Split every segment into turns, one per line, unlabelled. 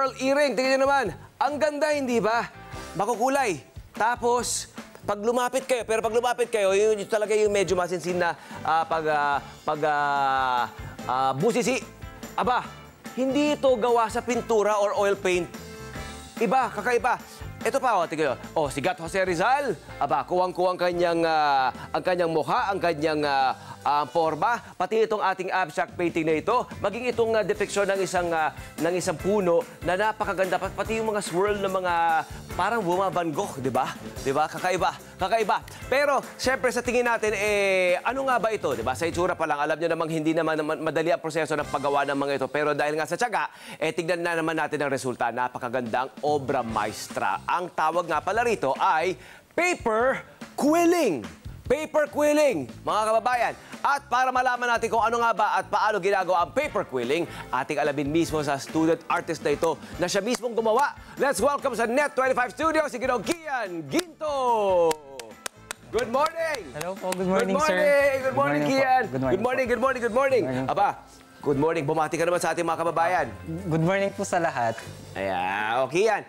pearl earring. Tingnan nyo naman. Ang ganda, hindi ba? Makukulay. Tapos, pag lumapit kayo, yun talaga yung medyo masinsin na busisi. Aba, hindi ito gawa sa pintura or oil paint. Iba, kakaiba. Ito pa, tingnan nyo. Si Gat Jose Rizal. Aba, kuwang-kuwang ang kanyang mukha, ang kanyang forma, pati itong ating abstract painting na ito, maging itong depiction ng isang puno na napakaganda, pati yung mga swirl ng mga parang Van Gogh, di ba? Di ba? Kakaiba, kakaiba. Pero, syempre, sa tingin natin, ano nga ba ito? Di ba? Sa itsura pa lang, alam nyo namang hindi naman madali ang proseso ng paggawa ng mga ito. Pero dahil nga sa tiyaga, tignan na naman natin ang resulta. Napakagandang obra maestra. Ang tawag nga pala rito ay paper quilling. Paper quilling, mga kababayan. At para malaman natin kung ano nga ba at paano ginagawa ang paper quilling, ating alamin mismo sa student artist na ito na siya mismong gumawa. Let's welcome sa Net25 Studio si Ginong Kian Ginto! Good morning!
Hello po, good morning, sir.
Good morning, Kian! Good morning! Aba, good morning. Bumati ka naman sa ating mga kababayan.
Good morning po sa lahat.
Ayan, okay yan.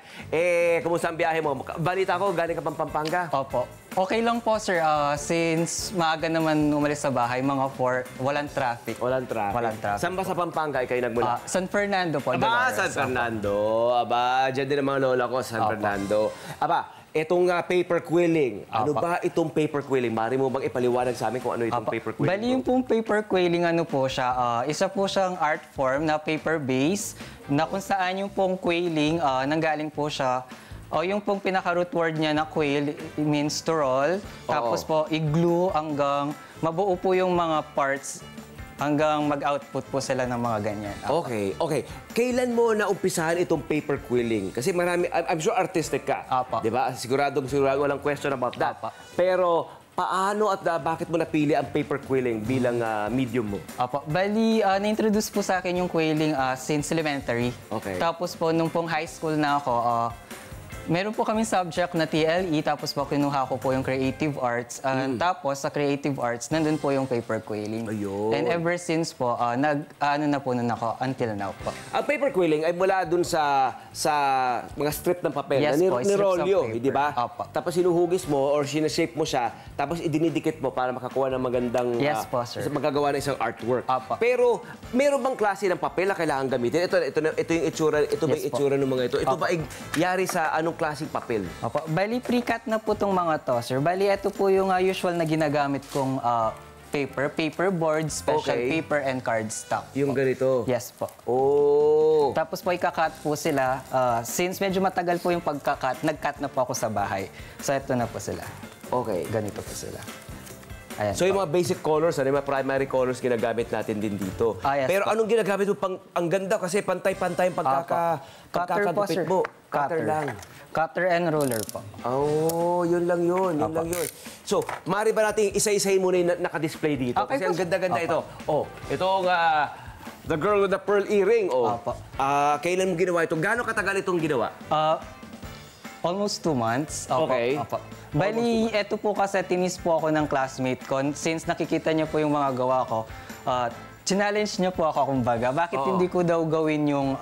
Kumusta ang biyahe mo? Balita ko, galing ka pang Pampanga.
Opo. Okay lang po, sir. Since maaga naman umalis sa bahay, mga 4, walang traffic.
Walang traffic. Saan ba sa Pampanga kayo nagmula?
San Fernando po.
Aba, San Fernando. Aba, dyan din ang mga lola ko, San Fernando. Aba, itong paper quilling. Ano ba itong paper quilling? Mari mo bang ipaliwanag sa amin kung ano itong paper quilling?
Bali yung pong paper quilling, ano po siya, isa po siyang art form na paper base na kung saan yung pong quilling, nanggaling po siya. Yung pong pinaka-root word niya na quill means to roll. Tapos po, i-glue hanggang mabuo po yung mga parts hanggang mag-output po sila ng mga ganyan.
Okay. Kailan mo naumpisahan itong paper quilling? Kasi marami, I'm sure artistic ka. Di ba? Sigurado, walang question about that. Pero, paano at bakit mo napili ang paper quilling bilang medium mo?
Bali, na-introduce po sa akin yung quilling since elementary.
Okay.
Tapos po, nung pong high school na ako, meron po kaming subject na TLE, tapos po kinuha ko po yung creative arts. Tapos sa creative arts, nandun po yung paper quilling.
Ayun.
And ever since po, na po nun ako until now po.
Ang paper quilling ay mula dun sa mga strip ng papel.
Yes
na
po,
nirolyo,
strips of paper.
di ba?
Opo.
Tapos sinuhugis mo or sinashape mo siya, tapos idinidikit mo para makakuha ng magandang...
Yes po, sir.
Magagawa ng isang artwork.
Opo.
Pero, meron bang klase ng papel na kailangan gamitin? Ito yung itsura, ito ba yung itsura ng mga ito? Ito ba ay yari sa anong klaseng papel?
Bali, pre-cut na po itong mga to, sir. Bali, ito po yung usual na ginagamit kong paper board, special paper, and cardstock.
Yung ganito?
Yes po.
Oh!
Tapos po, ika-cut po sila. Since medyo matagal po yung pagka-cut, nag-cut na po ako sa bahay. So, ito na po sila.
Okay.
Ganito po sila. Ayan
so, yung mga basic colors, yung mga primary colors ginagamit natin din dito.
Yes,
pero
po.
Anong ginagamit mo? Ang ganda kasi pantay-pantay yung pagkakagupit mo. Cutter lang.
Cutter and roller po.
Oh, yun lang yun. So, maaari ba natin isa-isahin muna yung naka-display dito?
Okay,
kasi ang ganda-ganda ito. Itong The Girl with the Pearl Earring. Kailan mo ginawa ito? Gaano katagal itong ginawa?
Almost 2 months.
Okay.
Bali, eto po kasi tinis po ako ng classmate ko. Since nakikita niyo po yung mga gawa ko, challenge niya po ako kumbaga. Bakit hindi ko daw gawin yung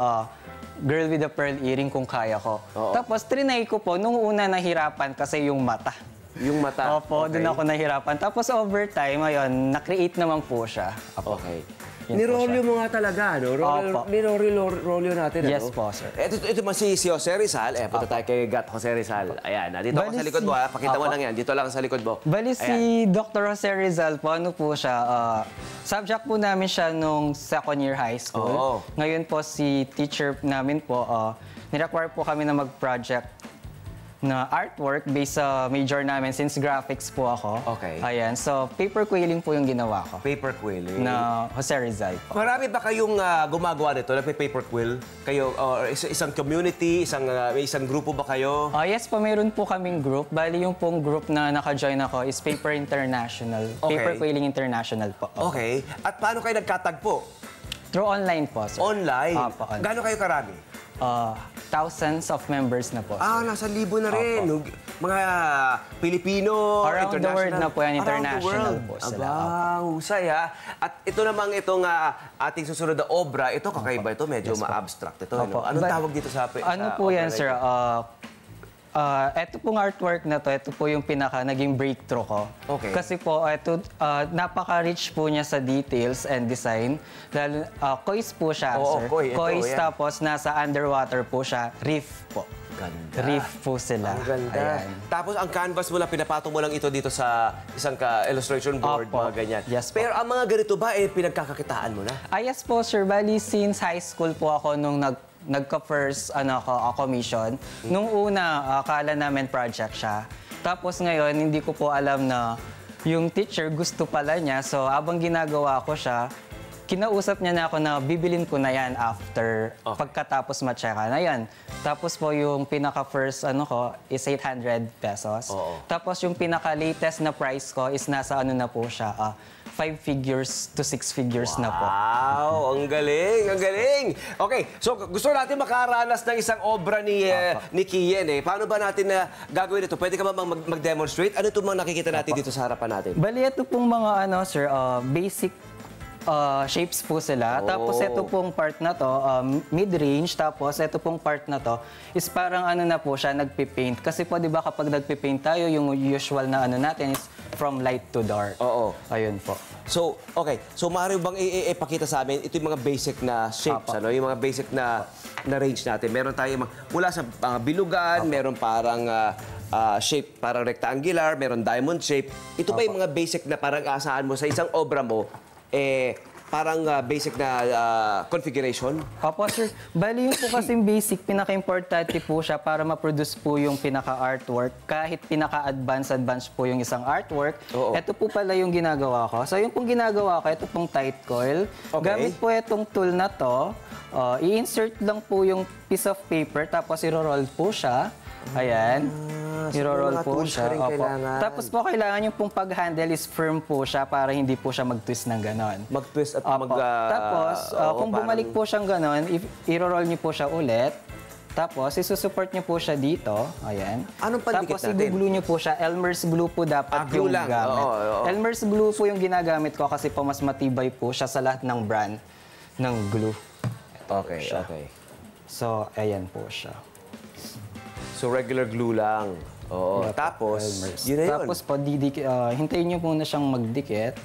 Girl with the Pearl Earring kung kaya ko? Tapos, trinay ko po. Nung una nahirapan kasi yung mata.
Yung mata?
Doon ako nahirapan. Tapos, over time, ayun, na-create naman po siya.
Okay. Nirolyo mo nga talaga, no? Nirolyo natin, ano?
Yes po, sir.
Ito man si Jose Rizal. Punta tayo kay Gat Jose Rizal. Ayan, dito ako sa likod mo, ha? Pakita mo lang yan. Dito lang sa likod mo.
Bali si Dr. Jose Rizal po, ano po siya, subject po namin siya nung second year high school. Ngayon po si teacher namin po, nirequire po kami na mag-project na artwork based sa major namin since graphics po ako.
Okay.
Ayan, so paper quilling po yung ginawa ko.
Paper quilling?
Na Jose Rizal po.
Marami ba kayong gumagawa nito? Nagpe-paper quill? Kayo, isang community, isang grupo ba kayo?
Yes po, mayroon po kaming group. Bali yung pong group na naka-join ako is Paper International. Paper Quilling International po.
Okay. At paano kayo nagkatagpo?
Through online po, sir.
Online?
Online.
Gaano kayo karami?
thousands of members na po.
Ah, nasa libo na rin. Mga Pilipino,
Around the world na po yan,
Around the
international
world.
po sila.
Aba, husay ha. At ito namang itong ating susunod na obra, ito kakaiba ito, medyo ma-abstract ito.
Opo.
Anong tawag dito sa
Ano po
obra
yan,
na
sir?
ito?
Ito pong artwork na to, ito po yung naging breakthrough ko.
Okay.
Kasi po, ito, napaka-rich po niya sa details and design. Dahil kois po siya,
Oo,
sir.
koi. Ito,
Kois,
yan.
tapos nasa underwater po siya, reef po.
Ganda.
Reef po sila.
Ang ganda.
Ayan.
Tapos ang canvas mo lang, pinapatong mo lang ito dito sa isang illustration board,
Opo.
mga ganyan.
Yes po.
Pero ang mga ganito ba, pinagkakakitaan mo na?
Yes po, sir. Bali, since high school po ako nung nagka-first commission. Nung una, akala namin project siya. Tapos ngayon, hindi ko po alam na yung teacher gusto pala niya. So, habang ginagawa ko siya, kinausap niya na ako na bibilin ko na yan after pagkatapos ma-checka na yan. Tapos po yung pinaka-first ko is 800 pesos.
Oo.
Tapos yung pinaka-latest na price ko is nasa na po siya, 5 figures to 6 figures na po.
Wow, ang galing, ang galing. Okay, so gusto natin makaranas ng isang obra ni Kian eh. Paano ba natin na gagawin ito? Pwede ka ba mag-demonstrate? Ano itong mga nakikita natin dito sa harapan natin?
Bali, ito pong mga sir, basic shapes po sila. Tapos ito pong part na to, mid-range. Tapos ito pong part na to is parang na po siya, nagpipaint. Kasi po, di ba kapag nagpipaint tayo, yung usual na natin is from light to dark.
Oo.
Ayun po.
So, okay. So, maaari bang ipakita sa amin, ito yung mga basic na shapes,
Apo.
yung mga basic na range natin. Meron tayo mula sa bilugan, meron parang shape parang rectangular, meron diamond shape. Ito ba yung mga basic na parang asahan mo sa isang obra mo, parang basic na configuration?
Opo, sir. Bali, yung po kasing basic, pinaka-importante po siya para ma-produce po yung pinaka-artwork. Kahit pinaka-advance po yung isang artwork,
Oo.
ito po pala yung ginagawa ko. So, yung pong ginagawa ko, ito pong tight coil.
Okay.
Gamit po itong tool na to, i-insert lang po yung piece of paper, tapos i-roll po siya. Ayan.
so
I-roll
mga
po
tools ka
siya.
rin
Opo.
kailangan.
Tapos po, kailangan yung pong pag-handle is firm po siya para hindi po siya mag-twist ng ganon.
Mag-twist at
Opo. Tapos, kung bumalik po siyang ganon, i-roll niyo po siya ulit. Tapos, isusupport niyo po siya dito. Ayan.
Anong pandikit
Tapos,
natin?
i-glue niyo po siya. Elmer's glue po dapat
glue
yung
lang.
gamit.
Oo.
Elmer's glue po yung ginagamit ko kasi po mas matibay po siya sa lahat ng brand ng glue.
Okay,
siya.
okay.
So, ayan po siya.
So, regular glue lang. Oo. Tapos,
Elmer's.
yun na yun.
Tapos po, hintayin niyo muna siyang magdikit.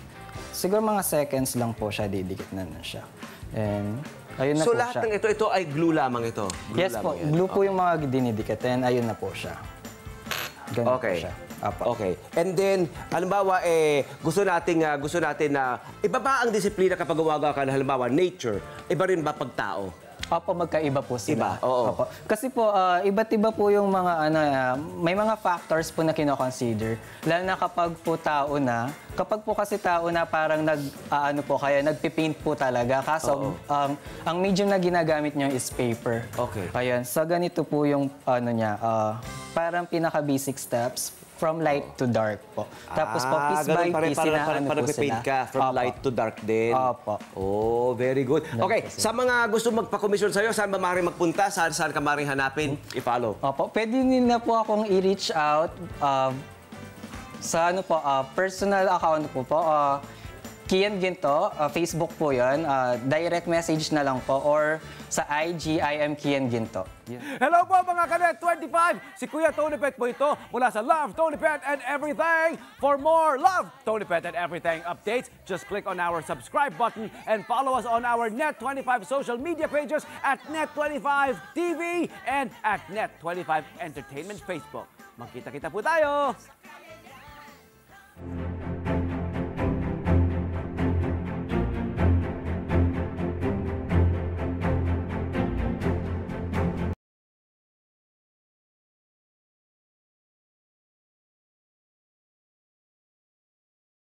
Siguro mga seconds lang po siya, didikit na siya. And, ayun na
So,
po
lahat
siya.
ng ito ay glue lamang ito? Glue
Yes
lamang
po,
yan.
glue po yung mga dinidikit. And ayun na po siya. Ganun po
Okay.
siya. Apo.
Okay. And then, halimbawa, gusto natin na, iba ba ang disiplina kapag gumagawa ka ng halimbawa, nature? Iba rin ba pag tao?
Opo, magkaiba po
Iba,
sila.
oo.
Opo. Kasi po, iba't iba po yung mga, may mga factors po na kino-consider. Lalo na kapag po tao na, kapag po kasi tao na parang nagpipaint po talaga. Kaso, ang medium na ginagamit nyo is paper.
Okay.
Ayan, so ganito po yung, parang pinaka-basic steps from light to dark po. Tapos po, piece by piece,
parang
po
nagpipaint
sila.
ka from
Opo.
light to dark din.
Opo.
Oh, very good. Okay, sa mga gusto magpa-commission sa'yo, saan ba maaaring magpunta? Saan ka maaaring hanapin? I-follow.
Opo, pwede nila po akong i-reach out sa personal account po. Kian Ginto, Facebook po yun. Direct message na lang po or sa IG, I am Kian Ginto.
Hello po mga Kanet 25! Si Kuya Tony Pet po ito mula sa Love, Tony Pet and Everything. For more Love, Tony Pet and Everything updates, just click on our subscribe button and follow us on our Net25 social media pages at Net25 TV and at Net25 Entertainment Facebook. Magkita-kita po tayo!